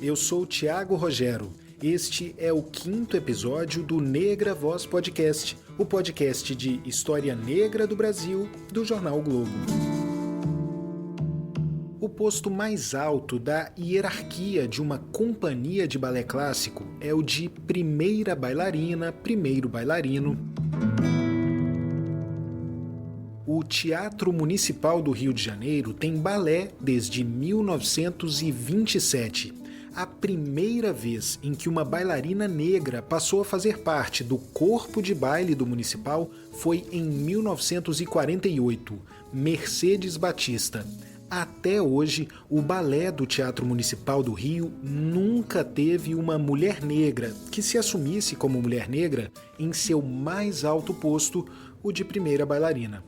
eu sou o Thiago Rogero. Este é o 5º episódio do Negra Voz Podcast, o podcast de história negra do Brasil, do jornal o Globo. O posto mais alto da hierarquia de uma companhia de balé clássico é o de primeira bailarina, primeiro bailarino. O Teatro Municipal do Rio de Janeiro tem balé desde 1927. A primeira vez em que uma bailarina negra passou a fazer parte do corpo de baile do Municipal foi em 1948, Mercedes Batista. Até hoje, o balé do Teatro Municipal do Rio nunca teve uma mulher negra que se assumisse como mulher negra em seu mais alto posto, o de primeira bailarina.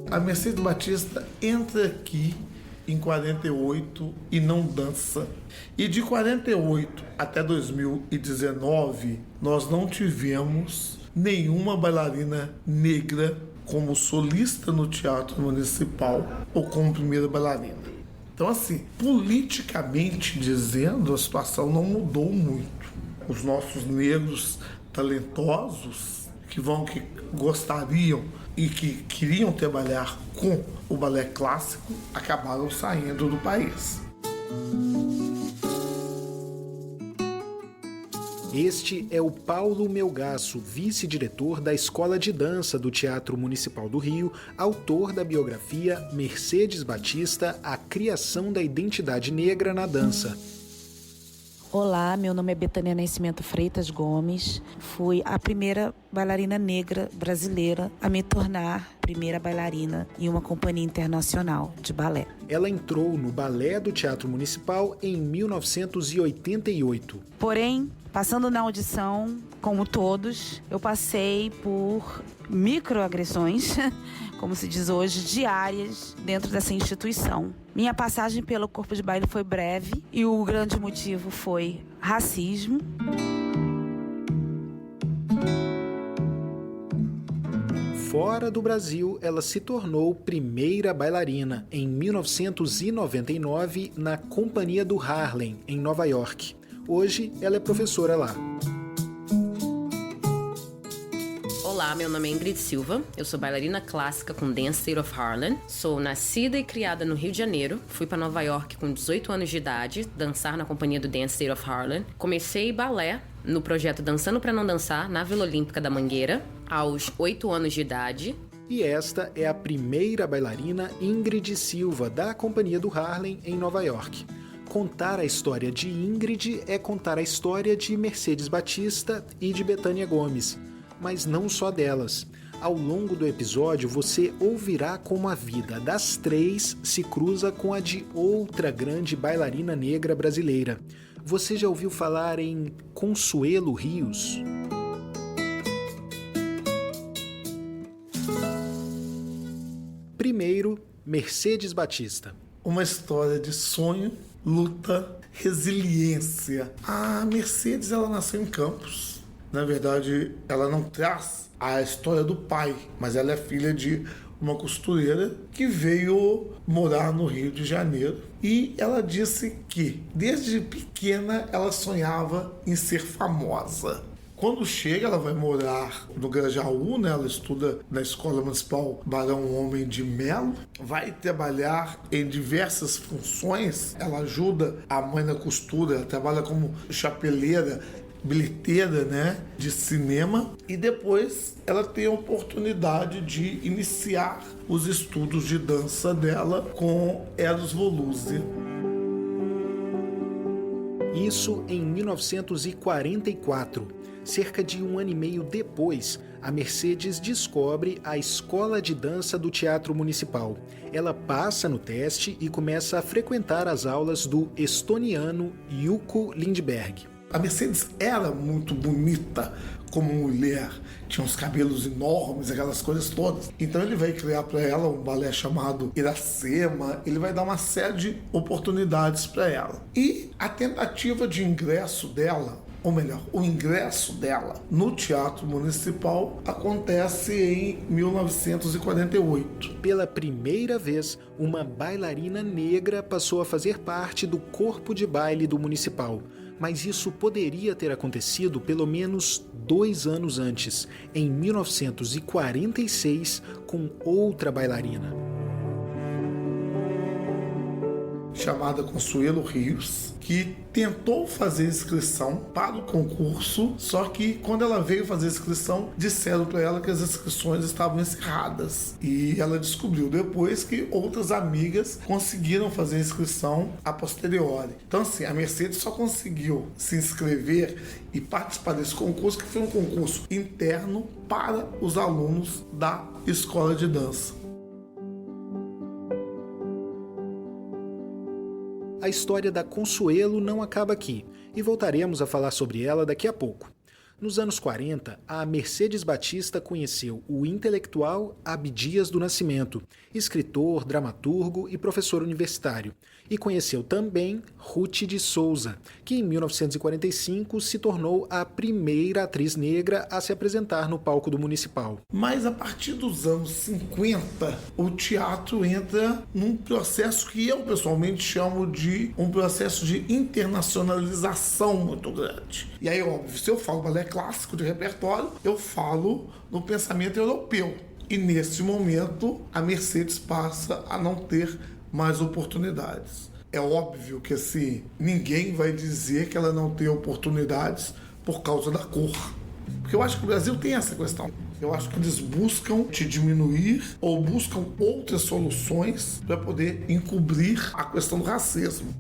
A Mercedes Batista entra aqui em 48 e não dança. E de 48 até 2019, nós não tivemos nenhuma bailarina negra como solista no Teatro Municipal ou como primeira bailarina. Então, assim, politicamente dizendo, a situação não mudou muito. Os nossos negros talentosos que gostariam e que queriam trabalhar com o balé clássico acabaram saindo do país. Este é o Paulo Melgaço, vice-diretor da Escola de Dança do Teatro Municipal do Rio, autor da biografia Mercedes Batista, A Criação da Identidade Negra na Dança. Olá, meu nome é Betânia Nascimento Freitas Gomes. Fui a primeira bailarina negra brasileira a me tornar primeira bailarina em uma companhia internacional de balé. Ela entrou no balé do Teatro Municipal em 1988. Porém, passando na audição, como todos, eu passei por microagressões, como se diz hoje, diárias dentro dessa instituição. Minha passagem pelo corpo de baile foi breve e o grande motivo foi racismo. Fora do Brasil, ela se tornou primeira bailarina em 1999 na Companhia do Harlem, em Nova York. Hoje, ela é professora lá. Olá, meu nome é Ingrid Silva, eu sou bailarina clássica com Dance Theatre of Harlem. Sou nascida e criada no Rio de Janeiro, fui para Nova York com 18 anos de idade, dançar na companhia do Dance Theatre of Harlem. Comecei balé no projeto Dançando Pra Não Dançar, na Vila Olímpica da Mangueira, aos 8 anos de idade. E esta é a primeira bailarina Ingrid Silva, da Companhia do Harlem, em Nova York. Contar a história de Ingrid é contar a história de Mercedes Batista e de Betânia Gomes. Mas não só delas. Ao longo do episódio, você ouvirá como a vida das três se cruza com a de outra grande bailarina negra brasileira. Você já ouviu falar em Consuelo Rios? Primeiro, Mercedes Batista. Uma história de sonho, luta, resiliência. A Mercedes, ela nasceu em Campos. Na verdade, ela não traz a história do pai, mas ela é filha de uma costureira que veio morar no Rio de Janeiro. E ela disse que, desde pequena, ela sonhava em ser famosa. Quando chega, ela vai morar no Grajaú, né? Ela estuda na Escola Municipal Barão Homem de Melo, vai trabalhar em diversas funções. Ela ajuda a mãe na costura, ela trabalha como chapeleira, bilheteira, né, de cinema, e depois ela tem a oportunidade de iniciar os estudos de dança dela com Eros Volusi. Isso em 1944. Cerca de 1 ano e meio depois, a Mercedes descobre a Escola de Dança do Teatro Municipal. Ela passa no teste e começa a frequentar as aulas do estoniano Jukka Lindberg. A Mercedes era muito bonita como mulher, tinha uns cabelos enormes, aquelas coisas todas. Então ele vai criar para ela um balé chamado Iracema, ele vai dar uma série de oportunidades para ela. E a tentativa de ingresso dela, ou melhor, o ingresso dela no Teatro Municipal acontece em 1948. Pela primeira vez, uma bailarina negra passou a fazer parte do corpo de baile do Municipal. Mas isso poderia ter acontecido pelo menos 2 anos antes, em 1946, com outra bailarina. Chamada Consuelo Rios, que tentou fazer inscrição para o concurso, só que quando ela veio fazer a inscrição, disseram para ela que as inscrições estavam encerradas. E ela descobriu depois que outras amigas conseguiram fazer a inscrição a posteriori. Então assim, a Mercedes só conseguiu se inscrever e participar desse concurso, que foi um concurso interno para os alunos da escola de dança. A história da Consuelo não acaba aqui, e voltaremos a falar sobre ela daqui a pouco. Nos anos 40, a Mercedes Batista conheceu o intelectual Abdias do Nascimento, escritor, dramaturgo e professor universitário, e conheceu também Ruth de Souza, que em 1945 se tornou a primeira atriz negra a se apresentar no palco do Municipal. Mas a partir dos anos 50, o teatro entra num processo que eu pessoalmente chamo de um processo de internacionalização muito grande. E aí, óbvio, se eu falo balé clássico de repertório, eu falo no pensamento europeu. E nesse momento, a Mercedes passa a não ter mais oportunidades. É óbvio que assim, ninguém vai dizer que ela não tem oportunidades por causa da cor. Porque eu acho que o Brasil tem essa questão. Eu acho que eles buscam te diminuir ou buscam outras soluções para poder encobrir a questão do racismo.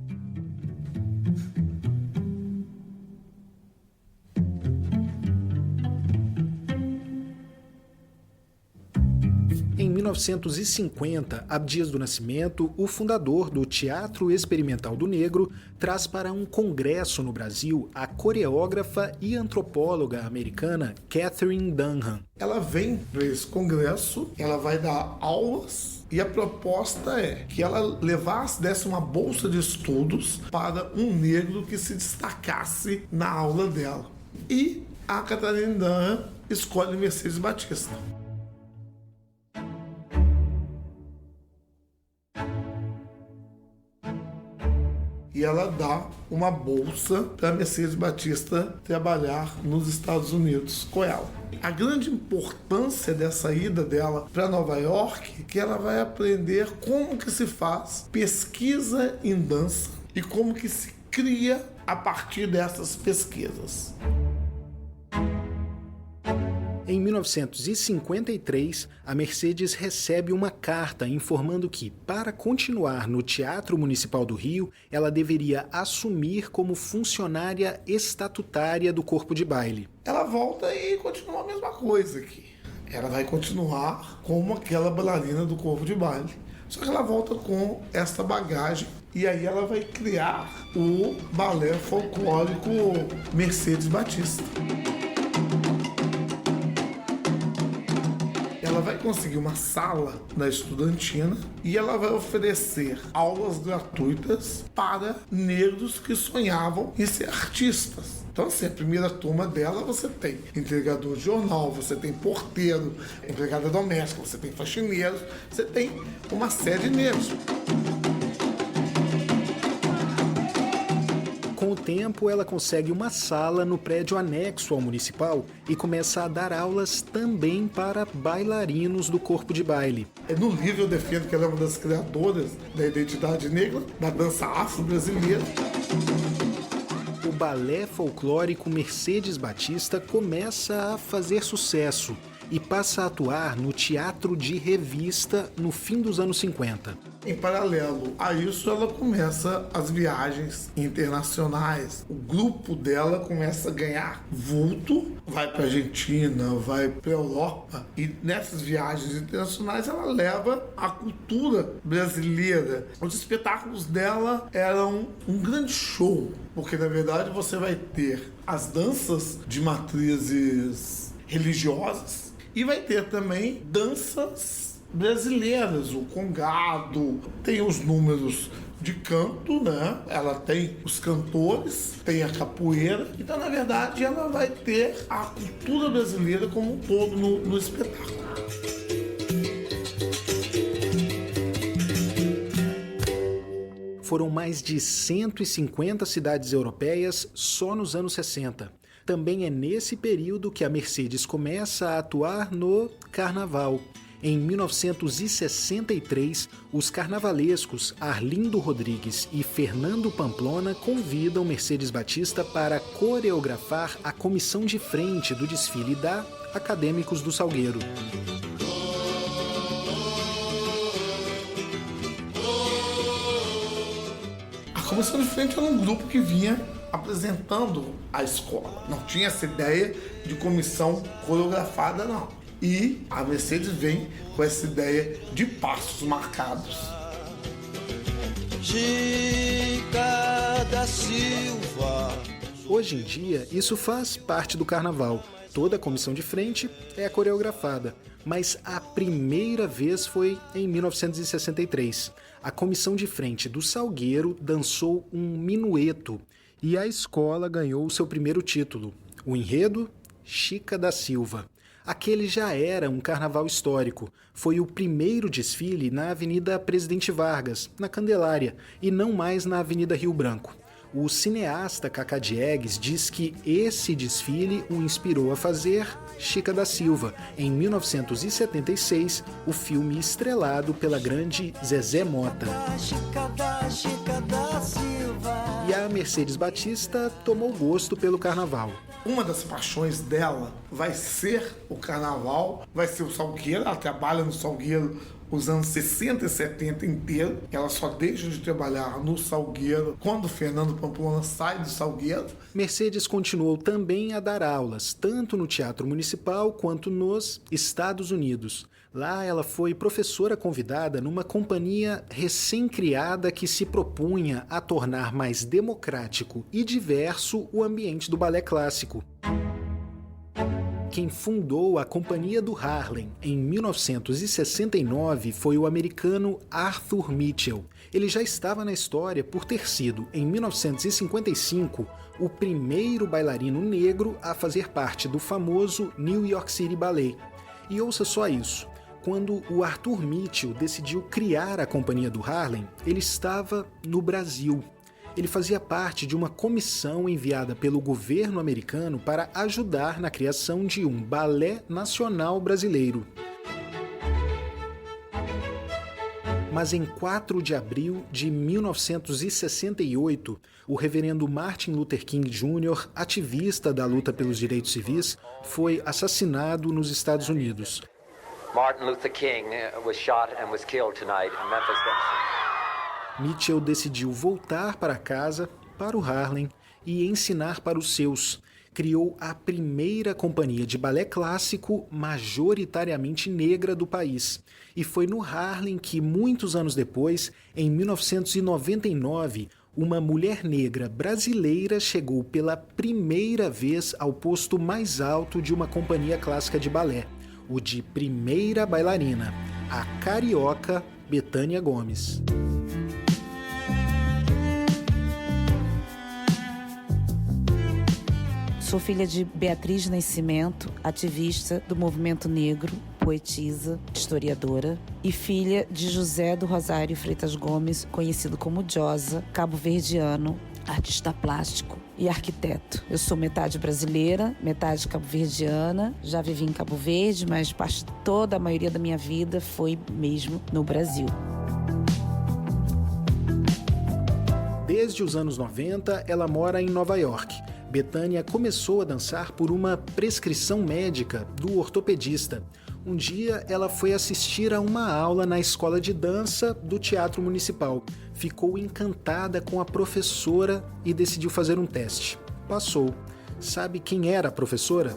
Em 1950, Abdias do Nascimento, o fundador do Teatro Experimental do Negro, traz para um congresso no Brasil a coreógrafa e antropóloga americana Katherine Dunham. Ela vem para esse congresso, ela vai dar aulas e a proposta é que ela desse uma bolsa de estudos para um negro que se destacasse na aula dela. E a Katherine Dunham escolhe Mercedes Batista. E ela dá uma bolsa para Mercedes Batista trabalhar nos Estados Unidos com ela. A grande importância dessa ida dela para Nova York é que ela vai aprender como que se faz pesquisa em dança e como que se cria a partir dessas pesquisas. Em 1953, a Mercedes recebe uma carta informando que, para continuar no Teatro Municipal do Rio, ela deveria assumir como funcionária estatutária do corpo de baile. Ela volta e continua a mesma coisa aqui. Ela vai continuar como aquela bailarina do corpo de baile. Só que ela volta com essa bagagem e aí ela vai criar o balé folclórico Mercedes Batista. Ela vai conseguir uma sala na Estudantina e ela vai oferecer aulas gratuitas para negros que sonhavam em ser artistas. Então, assim, a primeira turma dela, você tem entregador de jornal, você tem porteiro, empregada doméstica, você tem faxineiros, você tem uma série de negros. Com o tempo, ela consegue uma sala no prédio anexo ao Municipal e começa a dar aulas também para bailarinos do corpo de baile. No livro eu defendo que ela é uma das criadoras da identidade negra, da dança afro-brasileira. O balé folclórico Mercedes Batista começa a fazer sucesso e passa a atuar no teatro de revista no fim dos anos 50. Em paralelo a isso, ela começa as viagens internacionais. O grupo dela começa a ganhar vulto, vai para a Argentina, vai para a Europa, e nessas viagens internacionais ela leva a cultura brasileira. Os espetáculos dela eram um grande show, porque na verdade você vai ter as danças de matrizes religiosas e vai ter também danças brasileiras, o congado, tem os números de canto, né? Ela tem os cantores, tem a capoeira. Então, na verdade, ela vai ter a cultura brasileira como um todo no espetáculo. Foram mais de 150 cidades europeias só nos anos 60. Também é nesse período que a Mercedes começa a atuar no carnaval. Em 1963, os carnavalescos Arlindo Rodrigues e Fernando Pamplona convidam Mercedes Batista para coreografar a comissão de frente do desfile da Acadêmicos do Salgueiro. A comissão de frente era um grupo que vinha apresentando a escola. Não tinha essa ideia de comissão coreografada, não. E a Mercedes vem com essa ideia de passos marcados. Chica da Silva. Hoje em dia, isso faz parte do carnaval. Toda a comissão de frente é coreografada, mas a primeira vez foi em 1963. A comissão de frente do Salgueiro dançou um minueto e a escola ganhou o seu primeiro título, o enredo Chica da Silva. Aquele já era um carnaval histórico. Foi o primeiro desfile na Avenida Presidente Vargas, na Candelária, e não mais na Avenida Rio Branco. O cineasta Cacá Diegues diz que esse desfile o inspirou a fazer Chica da Silva, em 1976, o filme estrelado pela grande Zezé Mota. E a Mercedes Batista tomou gosto pelo carnaval. Uma das paixões dela vai ser o carnaval, vai ser o Salgueiro. Ela trabalha no Salgueiro os anos 60 e 70 inteiro. Ela só deixa de trabalhar no Salgueiro quando o Fernando Pamplona sai do Salgueiro. Mercedes continuou também a dar aulas, tanto no Teatro Municipal quanto nos Estados Unidos. Lá ela foi professora convidada numa companhia recém-criada que se propunha a tornar mais democrático e diverso o ambiente do balé clássico. Quem fundou a Companhia do Harlem em 1969 foi o americano Arthur Mitchell. Ele já estava na história por ter sido, em 1955, o primeiro bailarino negro a fazer parte do famoso New York City Ballet. E ouça só isso. Quando o Arthur Mitchell decidiu criar a Companhia do Harlem, ele estava no Brasil. Ele fazia parte de uma comissão enviada pelo governo americano para ajudar na criação de um balé nacional brasileiro. Mas em 4 de abril de 1968, o reverendo Martin Luther King Jr., ativista da luta pelos direitos civis, foi assassinado nos Estados Unidos. Martin Luther King was shot and was killed tonight in Memphis, Tennessee. Mitchell decidiu voltar para casa, para o Harlem, e ensinar para os seus. Criou a primeira companhia de balé clássico majoritariamente negra do país. E foi no Harlem que, muitos anos depois, em 1999, uma mulher negra brasileira chegou pela primeira vez ao posto mais alto de uma companhia clássica de balé, o de primeira bailarina, a carioca Betânia Gomes. Sou filha de Beatriz Nascimento, ativista do movimento negro, poetisa, historiadora, e filha de José do Rosário Freitas Gomes, conhecido como Josa, cabo-verdiano, artista plástico e arquiteto. Eu sou metade brasileira, metade cabo-verdiana, já vivi em Cabo Verde, mas toda a maioria da minha vida foi mesmo no Brasil. Desde os anos 90, ela mora em Nova York. Bethânia começou a dançar por uma prescrição médica do ortopedista. Um dia ela foi assistir a uma aula na escola de dança do Teatro Municipal. Ficou encantada com a professora e decidiu fazer um teste. Passou. Sabe quem era a professora?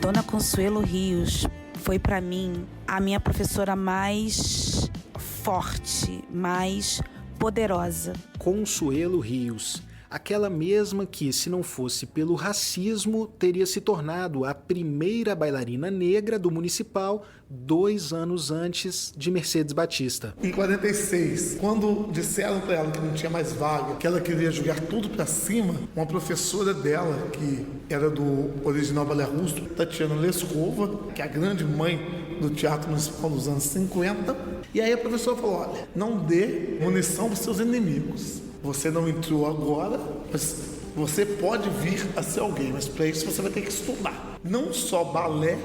Dona Consuelo Rios foi para mim a minha professora mais forte, mais poderosa. Consuelo Rios. Aquela mesma que, se não fosse pelo racismo, teria se tornado a primeira bailarina negra do Municipal 2 anos antes de Mercedes Batista. Em 46, quando disseram para ela que não tinha mais vaga, que ela queria jogar tudo para cima, uma professora dela, que era do original Balé Russo, Tatiana Lescova, que é a grande mãe do Teatro Municipal dos anos 50, e aí a professora falou, olha, não dê munição para os seus inimigos. Você não entrou agora, mas você pode vir a ser alguém, mas para isso você vai ter que estudar. Não só balé,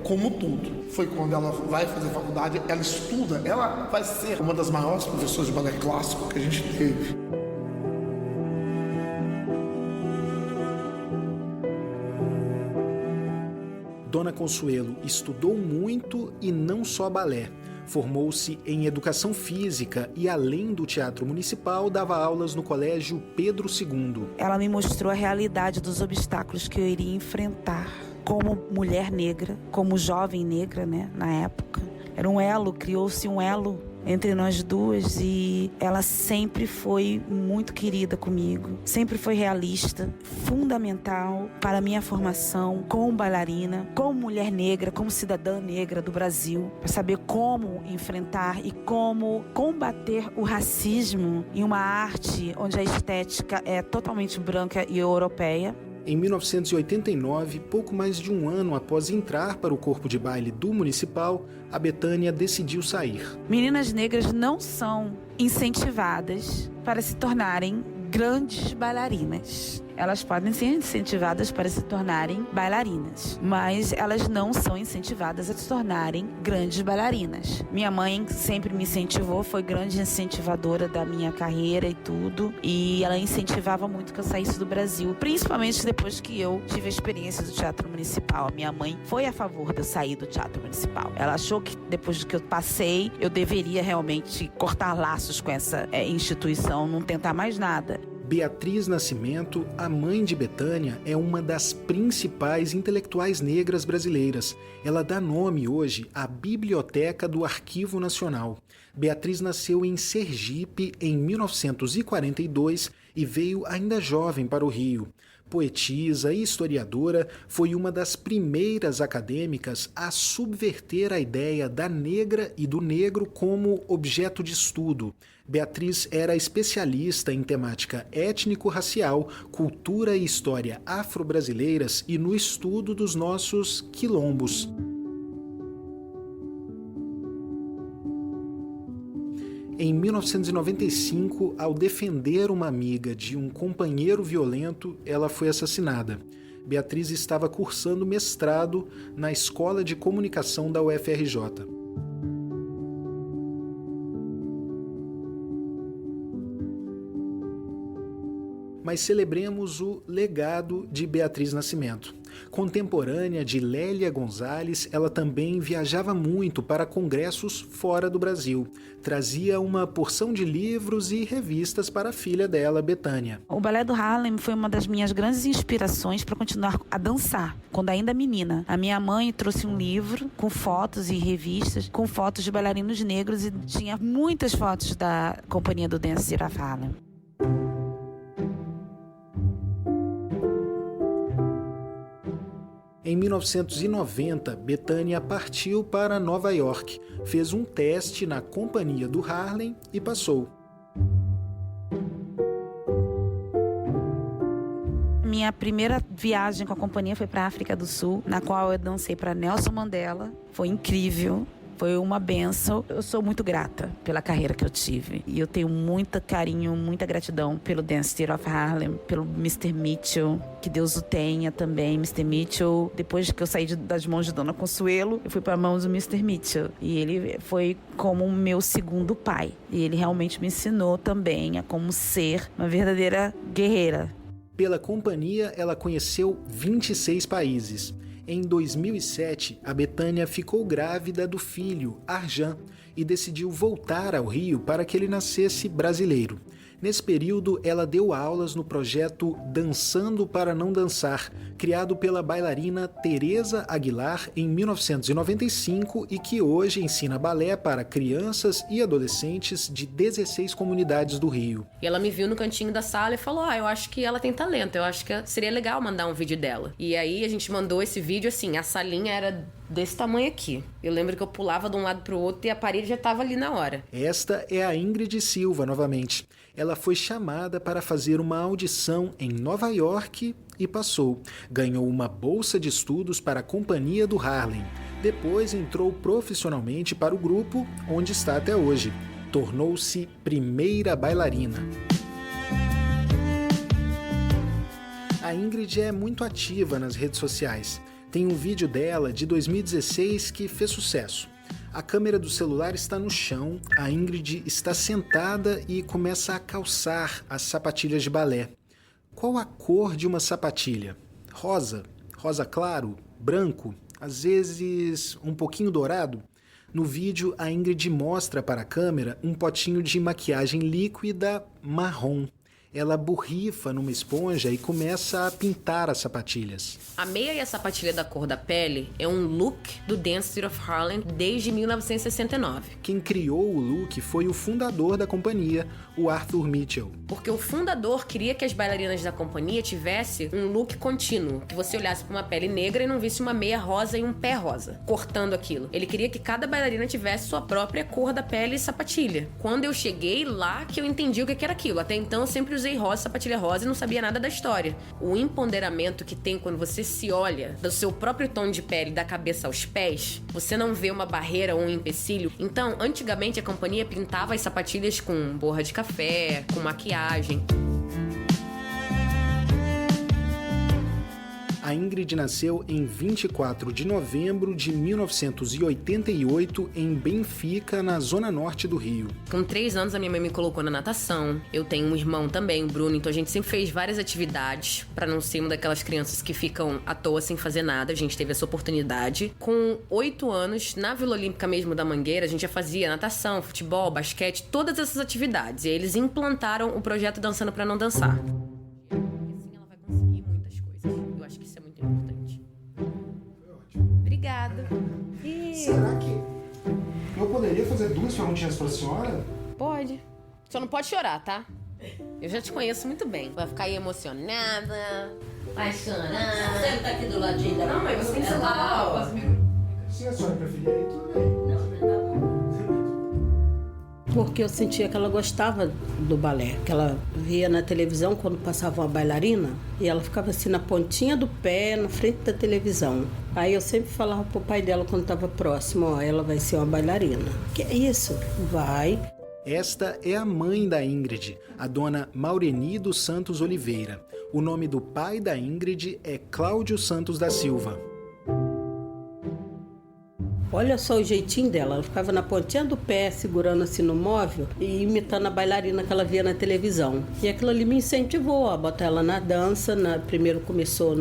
como tudo. Foi quando ela vai fazer faculdade, ela estuda, ela vai ser uma das maiores professoras de balé clássico que a gente teve. Dona Consuelo estudou muito e não só balé. Formou-se em educação física e, além do Teatro Municipal, dava aulas no Colégio Pedro II. Ela me mostrou a realidade dos obstáculos que eu iria enfrentar como mulher negra, como jovem negra, né, na época. Era um elo, criou-se um elo entre nós duas e ela sempre foi muito querida comigo, sempre foi realista, fundamental para a minha formação como bailarina, como mulher negra, como cidadã negra do Brasil, para saber como enfrentar e como combater o racismo em uma arte onde a estética é totalmente branca e europeia. Em 1989, pouco mais de um ano após entrar para o corpo de baile do Municipal, a Bethânia decidiu sair. Meninas negras não são incentivadas para se tornarem grandes bailarinas. Elas podem ser incentivadas para se tornarem bailarinas, mas elas não são incentivadas a se tornarem grandes bailarinas. Minha mãe sempre me incentivou, foi grande incentivadora da minha carreira e tudo, e ela incentivava muito que eu saísse do Brasil, principalmente depois que eu tive a experiência do Teatro Municipal. A minha mãe foi a favor de eu sair do Teatro Municipal. Ela achou que depois do que eu passei, eu deveria realmente cortar laços com essa instituição, não tentar mais nada. Beatriz Nascimento, a mãe de Bethânia, é uma das principais intelectuais negras brasileiras. Ela dá nome hoje à Biblioteca do Arquivo Nacional. Beatriz nasceu em Sergipe em 1942 e veio ainda jovem para o Rio. Poetisa e historiadora, foi uma das primeiras acadêmicas a subverter a ideia da negra e do negro como objeto de estudo. Beatriz era especialista em temática étnico-racial, cultura e história afro-brasileiras e no estudo dos nossos quilombos. Em 1995, ao defender uma amiga de um companheiro violento, ela foi assassinada. Beatriz estava cursando mestrado na Escola de Comunicação da UFRJ. Mas celebremos o legado de Beatriz Nascimento. Contemporânea de Lélia Gonzalez, ela também viajava muito para congressos fora do Brasil. Trazia uma porção de livros e revistas para a filha dela, Bethânia. O Balé do Harlem foi uma das minhas grandes inspirações para continuar a dançar, quando ainda menina. A minha mãe trouxe um livro com fotos e revistas, com fotos de bailarinos negros e tinha muitas fotos da companhia do Dance Theatre of Harlem. Em 1990, Bethânia partiu para Nova York, fez um teste na companhia do Harlem e passou. Minha primeira viagem com a companhia foi para a África do Sul, na qual eu dancei para Nelson Mandela. Foi incrível. Foi uma benção. Eu sou muito grata pela carreira que eu tive. E eu tenho muito carinho, muita gratidão pelo Dance Theater of Harlem, pelo Mr. Mitchell, que Deus o tenha também. Mr. Mitchell, depois que eu saí das mãos de Dona Consuelo, eu fui para as mãos do Mr. Mitchell. E ele foi como o meu segundo pai. E ele realmente me ensinou também a como ser uma verdadeira guerreira. Pela companhia, ela conheceu 26 países. Em 2007, a Bethânia ficou grávida do filho, Arjan, e decidiu voltar ao Rio para que ele nascesse brasileiro. Nesse período, ela deu aulas no projeto Dançando para Não Dançar, criado pela bailarina Teresa Aguilar em 1995 e que hoje ensina balé para crianças e adolescentes de 16 comunidades do Rio. E ela me viu no cantinho da sala e falou, eu acho que ela tem talento, eu acho que seria legal mandar um vídeo dela. E aí a gente mandou esse vídeo assim, a salinha era desse tamanho aqui. Eu lembro que eu pulava de um lado pro outro e a parede já estava ali na hora. Esta é a Ingrid Silva, novamente. Ela foi chamada para fazer uma audição em Nova York e passou. Ganhou uma bolsa de estudos para a companhia do Harlem. Depois entrou profissionalmente para o grupo, onde está até hoje. Tornou-se primeira bailarina. A Ingrid é muito ativa nas redes sociais. Tem um vídeo dela de 2016 que fez sucesso. A câmera do celular está no chão, a Ingrid está sentada e começa a calçar as sapatilhas de balé. Qual a cor de uma sapatilha? Rosa? Rosa claro? Branco? Às vezes um pouquinho dourado? No vídeo, a Ingrid mostra para a câmera um potinho de maquiagem líquida marrom. Ela borrifa numa esponja e começa a pintar as sapatilhas. A meia e a sapatilha da cor da pele é um look do Dance Theater of Harlem desde 1969. Quem criou o look foi o fundador da companhia, o Arthur Mitchell. Porque o fundador queria que as bailarinas da companhia tivessem um look contínuo, que você olhasse para uma pele negra e não visse uma meia rosa e um pé rosa, cortando aquilo. Ele queria que cada bailarina tivesse sua própria cor da pele e sapatilha. Quando eu cheguei lá que eu entendi o que era aquilo. Até então eu sempre usei rosa, sapatilha rosa e não sabia nada da história. O empoderamento que tem quando você se olha do seu próprio tom de pele, da cabeça aos pés, você não vê uma barreira ou um empecilho. Então, antigamente a companhia pintava as sapatilhas com borra de café, com maquiagem. A Ingrid nasceu em 24 de novembro de 1988 em Benfica, na zona norte do Rio. Com 3 anos, a minha mãe me colocou na natação. Eu tenho um irmão também, o Bruno, então a gente sempre fez várias atividades para não ser uma daquelas crianças que ficam à toa sem fazer nada. A gente teve essa oportunidade. Com 8 anos, na Vila Olímpica mesmo da Mangueira, a gente já fazia natação, futebol, basquete, todas essas atividades. E eles implantaram o projeto Dançando para Não Dançar. Acho que isso é muito importante. Obrigada. Será que eu poderia fazer 2 perguntinhas para a senhora? Pode. Só não pode chorar, tá? Eu já te conheço muito bem. Vai ficar aí emocionada, vai chorar. Senta aqui do ladinho da... Não, mãe, você tem que sentar na aula. Se a senhora preferir, aí tudo bem. Não, tá bom. Porque eu sentia que ela gostava do balé, que ela via na televisão quando passava uma bailarina e ela ficava assim na pontinha do pé, na frente da televisão. Aí eu sempre falava pro pai dela quando estava próximo, ela vai ser uma bailarina. Que é isso? Vai. Esta é a mãe da Ingrid, a dona Maureni dos Santos Oliveira. O nome do pai da Ingrid é Cláudio Santos da Silva. Olha só o jeitinho dela, ela ficava na pontinha do pé, segurando assim no móvel e imitando a bailarina que ela via na televisão. E aquilo ali me incentivou a botar ela na dança. Primeiro começou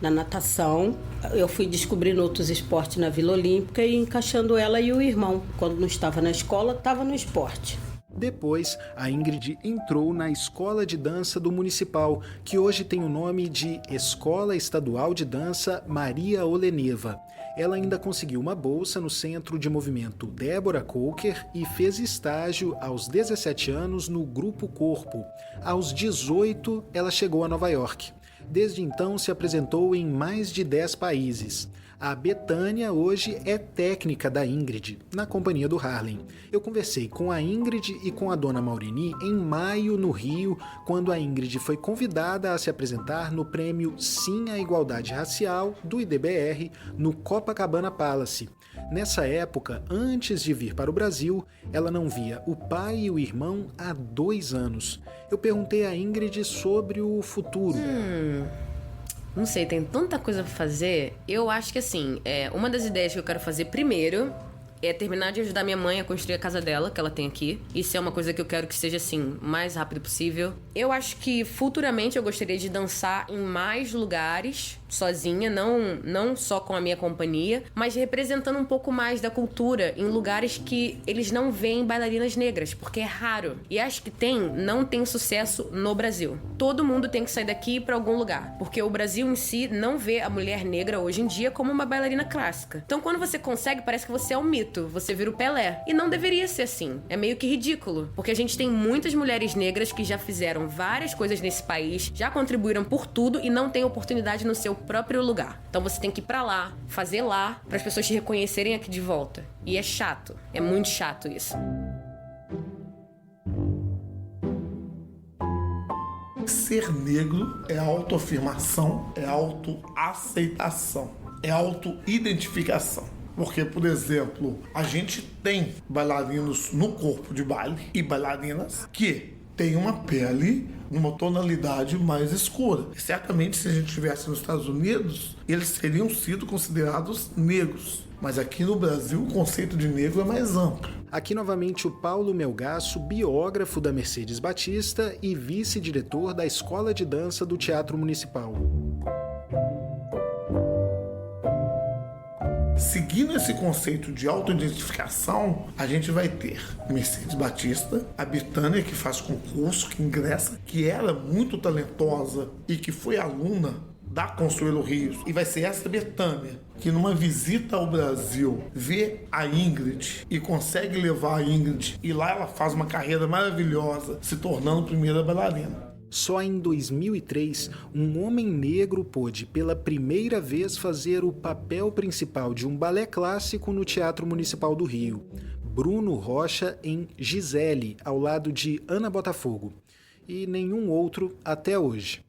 na natação, eu fui descobrindo outros esportes na Vila Olímpica e encaixando ela e o irmão. Quando não estava na escola, estava no esporte. Depois, a Ingrid entrou na Escola de Dança do Municipal, que hoje tem o nome de Escola Estadual de Dança Maria Oleneva. Ela ainda conseguiu uma bolsa no Centro de Movimento Débora Coker e fez estágio aos 17 anos no Grupo Corpo. Aos 18, ela chegou a Nova York. Desde então, se apresentou em mais de 10 países. A Bethânia hoje é técnica da Ingrid, na companhia do Harlem. Eu conversei com a Ingrid e com a dona Maureni em maio, no Rio, quando a Ingrid foi convidada a se apresentar no prêmio Sim à Igualdade Racial, do IDBR, no Copacabana Palace. Nessa época, antes de vir para o Brasil, ela não via o pai e o irmão há 2 anos. Eu perguntei a Ingrid sobre o futuro. Não sei, tem tanta coisa pra fazer. Eu acho que assim, uma das ideias que eu quero fazer primeiro é terminar de ajudar minha mãe a construir a casa dela, que ela tem aqui. Isso é uma coisa que eu quero que seja, assim, o mais rápido possível. Eu acho que futuramente eu gostaria de dançar em mais lugares, sozinha, não só com a minha companhia, mas representando um pouco mais da cultura em lugares que eles não veem bailarinas negras, porque é raro. E acho que não tem sucesso no Brasil. Todo mundo tem que sair daqui e ir pra algum lugar, porque o Brasil em si não vê a mulher negra hoje em dia como uma bailarina clássica. Então quando você consegue, parece que você é um mito. Você vira o Pelé. E não deveria ser assim. É meio que ridículo. Porque a gente tem muitas mulheres negras que já fizeram várias coisas nesse país, já contribuíram por tudo e não têm oportunidade no seu próprio lugar. Então você tem que ir pra lá, fazer lá, para as pessoas te reconhecerem aqui de volta. E é chato. É muito chato isso. Ser negro é autoafirmação, é autoaceitação, é autoidentificação. Porque, por exemplo, a gente tem bailarinos no corpo de baile e bailarinas que têm uma pele numa tonalidade mais escura. E certamente, se a gente estivesse nos Estados Unidos, eles teriam sido considerados negros. Mas aqui no Brasil, o conceito de negro é mais amplo. Aqui novamente o Paulo Melgaço, biógrafo da Mercedes Batista e vice-diretor da Escola de Dança do Teatro Municipal. Seguindo esse conceito de autoidentificação, a gente vai ter Mercedes Batista, a Betânia, que faz concurso, que ingressa, que era muito talentosa e que foi aluna da Consuelo Rios. E vai ser essa Betânia que, numa visita ao Brasil, vê a Ingrid e consegue levar a Ingrid. E lá ela faz uma carreira maravilhosa, se tornando primeira bailarina. Só em 2003, um homem negro pôde pela primeira vez fazer o papel principal de um balé clássico no Teatro Municipal do Rio. Bruno Rocha em Gisele, ao lado de Ana Botafogo. E nenhum outro até hoje.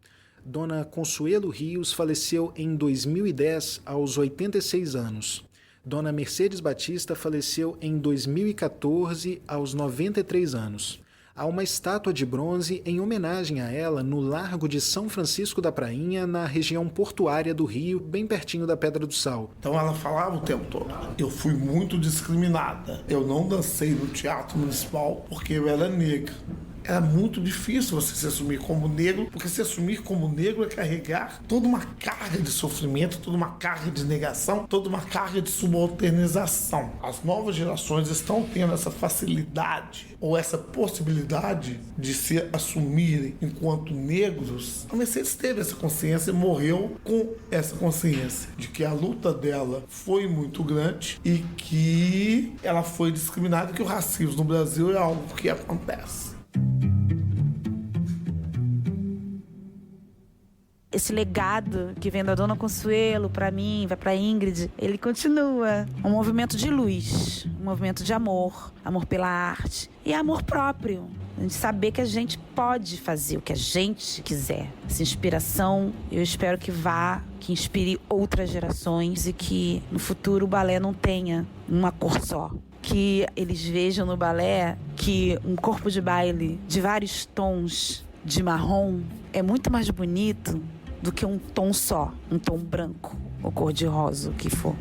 Dona Consuelo Rios faleceu em 2010, aos 86 anos. Dona Mercedes Batista faleceu em 2014, aos 93 anos. Há uma estátua de bronze em homenagem a ela no Largo de São Francisco da Prainha, na região portuária do Rio, bem pertinho da Pedra do Sal. Então ela falava o tempo todo: eu fui muito discriminada. Eu não dancei no Teatro Municipal porque eu era negra. Era muito difícil você se assumir como negro, porque se assumir como negro é carregar toda uma carga de sofrimento, toda uma carga de negação, toda uma carga de subalternização. As novas gerações estão tendo essa facilidade ou essa possibilidade de se assumirem enquanto negros. A Mercedes teve essa consciência e morreu com essa consciência de que a luta dela foi muito grande e que ela foi discriminada, e que o racismo no Brasil é algo que acontece. Esse legado que vem da Dona Consuelo para mim, vai para Ingrid, ele continua. Um movimento de luz, um movimento de amor, amor pela arte e amor próprio. A gente saber que a gente pode fazer o que a gente quiser. Essa inspiração, eu espero que inspire outras gerações e que no futuro o balé não tenha uma cor só. Que eles vejam no balé que um corpo de baile de vários tons de marrom é muito mais bonito do que um tom só, um tom branco ou cor-de-rosa, o que for.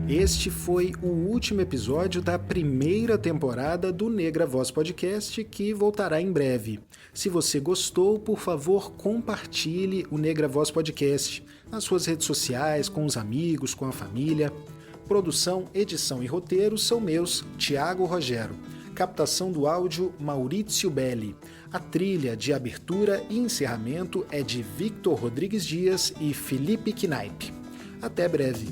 Este foi o último episódio da primeira temporada do Negra Voz Podcast, que voltará em breve. Se você gostou, por favor, compartilhe o Negra Voz Podcast nas suas redes sociais, com os amigos, com a família. Produção, edição e roteiro são meus, Thiago Rogero. Captação do áudio, Maurício Belli. A trilha de abertura e encerramento é de Victor Rodrigues Dias e Felipe Knaip. Até breve.